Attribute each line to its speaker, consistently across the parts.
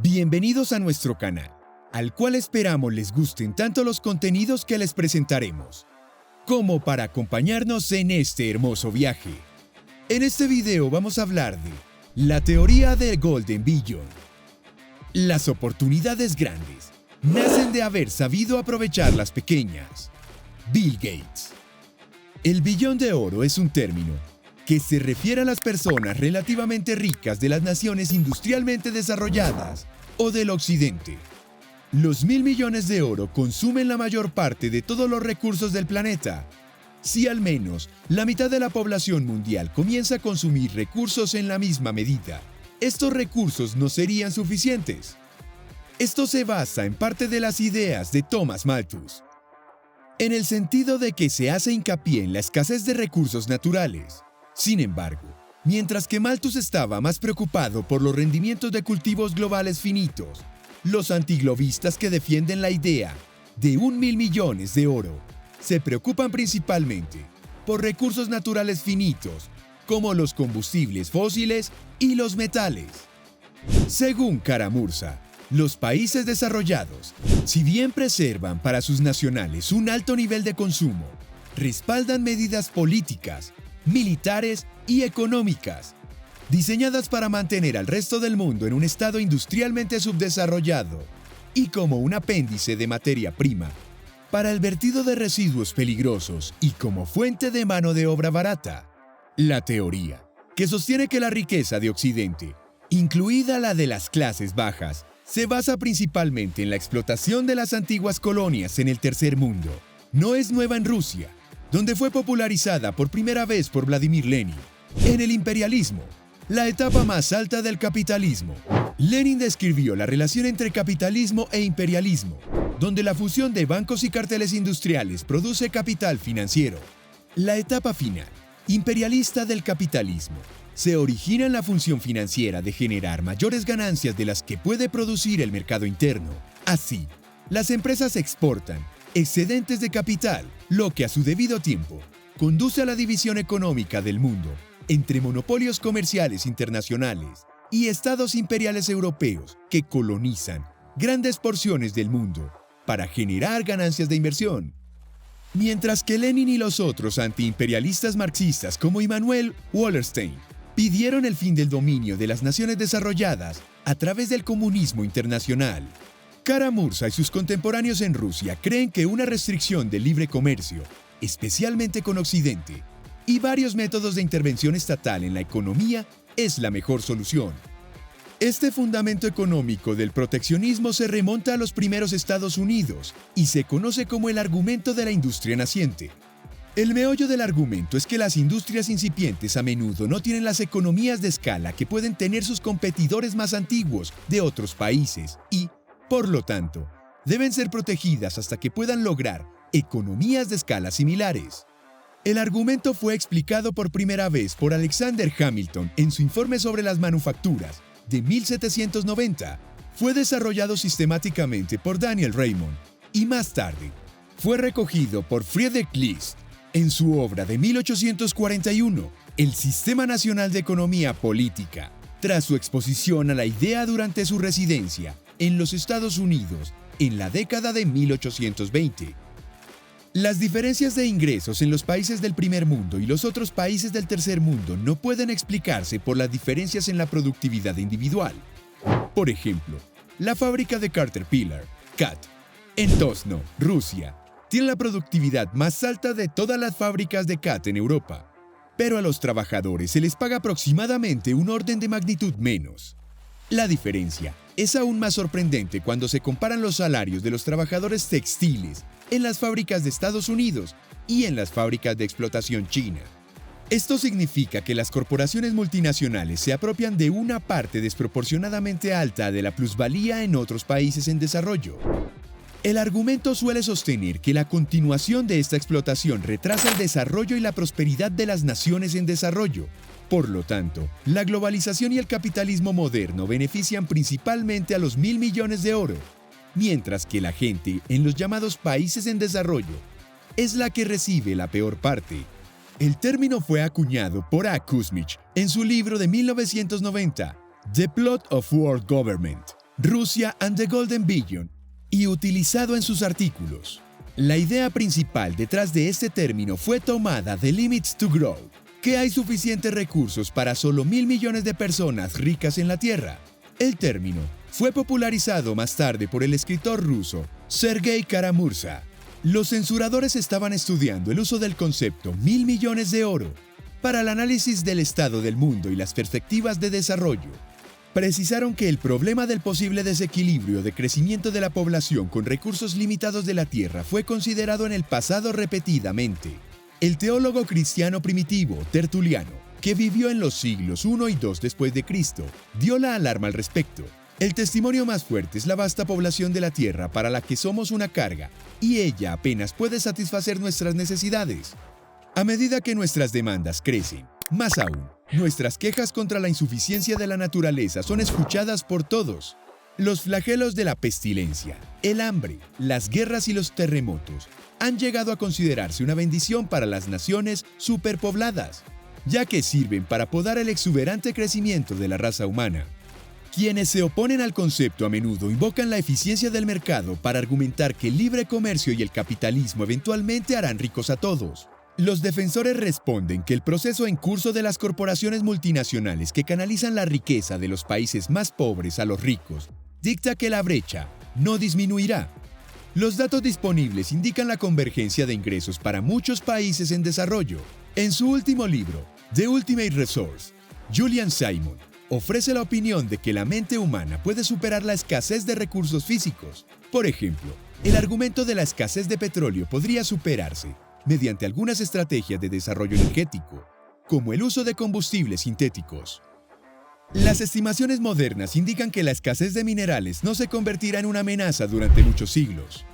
Speaker 1: Bienvenidos a nuestro canal, al cual esperamos les gusten tanto los contenidos que les presentaremos, como para acompañarnos en este hermoso viaje. En este video vamos a hablar de la teoría del Golden Billion. Las oportunidades grandes nacen de haber sabido aprovechar las pequeñas. Bill Gates. El billón de oro es un término que se refiere a las personas relativamente ricas de las naciones industrialmente desarrolladas o del occidente. Los 1.000 millones de oro consumen la mayor parte de todos los recursos del planeta. Si al menos la mitad de la población mundial comienza a consumir recursos en la misma medida, estos recursos no serían suficientes. Esto se basa en parte de las ideas de Thomas Malthus, en el sentido de que se hace hincapié en la escasez de recursos naturales. Sin embargo, mientras que Malthus estaba más preocupado por los rendimientos de cultivos globales finitos, los antiglobistas que defienden la idea de 1.000 millones de oro se preocupan principalmente por recursos naturales finitos, como los combustibles fósiles y los metales. Según Karamurza, los países desarrollados, si bien preservan para sus nacionales un alto nivel de consumo, respaldan medidas políticas, militares y económicas, diseñadas para mantener al resto del mundo en un estado industrialmente subdesarrollado y como un apéndice de materia prima, para el vertido de residuos peligrosos y como fuente de mano de obra barata. La teoría, que sostiene que la riqueza de Occidente, incluida la de las clases bajas, se basa principalmente en la explotación de las antiguas colonias en el tercer mundo, no es nueva en Rusia, donde fue popularizada por primera vez por Vladimir Lenin. En el imperialismo, la etapa más alta del capitalismo, Lenin describió la relación entre capitalismo e imperialismo, donde la fusión de bancos y carteles industriales produce capital financiero. La etapa final, imperialista del capitalismo, se origina en la función financiera de generar mayores ganancias de las que puede producir el mercado interno. Así, las empresas exportan excedentes de capital, lo que a su debido tiempo conduce a la división económica del mundo entre monopolios comerciales internacionales y estados imperiales europeos que colonizan grandes porciones del mundo para generar ganancias de inversión. Mientras que Lenin y los otros antiimperialistas marxistas como Immanuel Wallerstein pidieron el fin del dominio de las naciones desarrolladas a través del comunismo internacional, Karamurza y sus contemporáneos en Rusia creen que una restricción del libre comercio, especialmente con Occidente, y varios métodos de intervención estatal en la economía es la mejor solución. Este fundamento económico del proteccionismo se remonta a los primeros Estados Unidos y se conoce como el argumento de la industria naciente. El meollo del argumento es que las industrias incipientes a menudo no tienen las economías de escala que pueden tener sus competidores más antiguos de otros países y, por lo tanto, deben ser protegidas hasta que puedan lograr economías de escala similares. El argumento fue explicado por primera vez por Alexander Hamilton en su informe sobre las manufacturas de 1790. Fue desarrollado sistemáticamente por Daniel Raymond y más tarde fue recogido por Friedrich List en su obra de 1841, El Sistema Nacional de Economía Política, tras su exposición a la idea durante su residencia en los Estados Unidos en la década de 1820. Las diferencias de ingresos en los países del primer mundo y los otros países del tercer mundo no pueden explicarse por las diferencias en la productividad individual. Por ejemplo, la fábrica de Caterpillar, CAT, en Tosno, Rusia, tiene la productividad más alta de todas las fábricas de CAT en Europa, pero a los trabajadores se les paga aproximadamente un orden de magnitud menos. La diferencia es aún más sorprendente cuando se comparan los salarios de los trabajadores textiles en las fábricas de Estados Unidos y en las fábricas de explotación china. Esto significa que las corporaciones multinacionales se apropian de una parte desproporcionadamente alta de la plusvalía en otros países en desarrollo. El argumento suele sostener que la continuación de esta explotación retrasa el desarrollo y la prosperidad de las naciones en desarrollo. Por lo tanto, la globalización y el capitalismo moderno benefician principalmente a los 1.000 millones de oro, mientras que la gente en los llamados países en desarrollo es la que recibe la peor parte. El término fue acuñado por A. Kuzmich en su libro de 1990, The Plot of World Government, Russia and the Golden Billion, y utilizado en sus artículos. La idea principal detrás de este término fue tomada de Limits to Grow, que hay suficientes recursos para solo 1.000 millones de personas ricas en la Tierra. El término fue popularizado más tarde por el escritor ruso Sergei Kara-Murza. Los censuradores estaban estudiando el uso del concepto 1.000 millones de oro para el análisis del estado del mundo y las perspectivas de desarrollo. Precisaron que el problema del posible desequilibrio de crecimiento de la población con recursos limitados de la Tierra fue considerado en el pasado repetidamente. El teólogo cristiano primitivo, Tertuliano, que vivió en los siglos I y II después de Cristo, dio la alarma al respecto. El testimonio más fuerte es la vasta población de la Tierra para la que somos una carga, y ella apenas puede satisfacer nuestras necesidades. A medida que nuestras demandas crecen, más aún, nuestras quejas contra la insuficiencia de la naturaleza son escuchadas por todos. Los flagelos de la pestilencia, el hambre, las guerras y los terremotos han llegado a considerarse una bendición para las naciones superpobladas, ya que sirven para podar el exuberante crecimiento de la raza humana. Quienes se oponen al concepto a menudo invocan la eficiencia del mercado para argumentar que el libre comercio y el capitalismo eventualmente harán ricos a todos. Los defensores responden que el proceso en curso de las corporaciones multinacionales que canalizan la riqueza de los países más pobres a los ricos dicta que la brecha no disminuirá. Los datos disponibles indican la convergencia de ingresos para muchos países en desarrollo. En su último libro, The Ultimate Resource, Julian Simon ofrece la opinión de que la mente humana puede superar la escasez de recursos físicos. Por ejemplo, el argumento de la escasez de petróleo podría superarse mediante algunas estrategias de desarrollo energético, como el uso de combustibles sintéticos. Las estimaciones modernas indican que la escasez de minerales no se convertirá en una amenaza durante muchos siglos.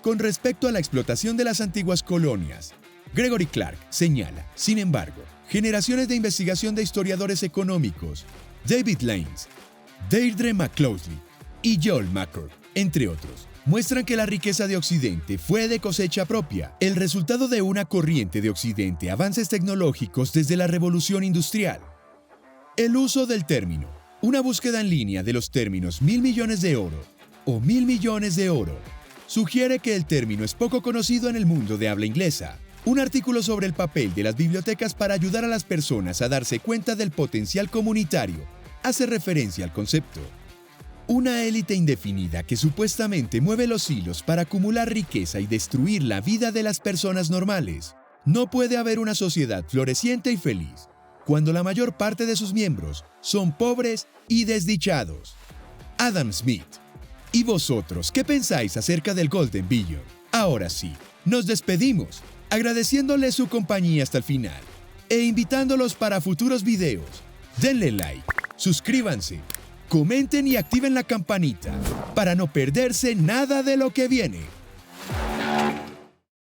Speaker 1: Con respecto a la explotación de las antiguas colonias, Gregory Clark señala, sin embargo, generaciones de investigación de historiadores económicos, David Lanes, Deirdre McCloskey y Joel McCord, entre otros, muestran que la riqueza de Occidente fue de cosecha propia, el resultado de una corriente de Occidente, avances tecnológicos desde la Revolución Industrial. El uso del término, una búsqueda en línea de los términos 1.000 millones de oro o 1.000 millones de oro, sugiere que el término es poco conocido en el mundo de habla inglesa. Un artículo sobre el papel de las bibliotecas para ayudar a las personas a darse cuenta del potencial comunitario hace referencia al concepto. Una élite indefinida que supuestamente mueve los hilos para acumular riqueza y destruir la vida de las personas normales. No puede haber una sociedad floreciente y feliz cuando la mayor parte de sus miembros son pobres y desdichados. Adam Smith. ¿Y vosotros qué pensáis acerca del Golden Billion? Ahora sí, nos despedimos, agradeciéndole su compañía hasta el final e invitándolos para futuros videos. Denle like, suscríbanse, comenten y activen la campanita para no perderse nada de lo que viene.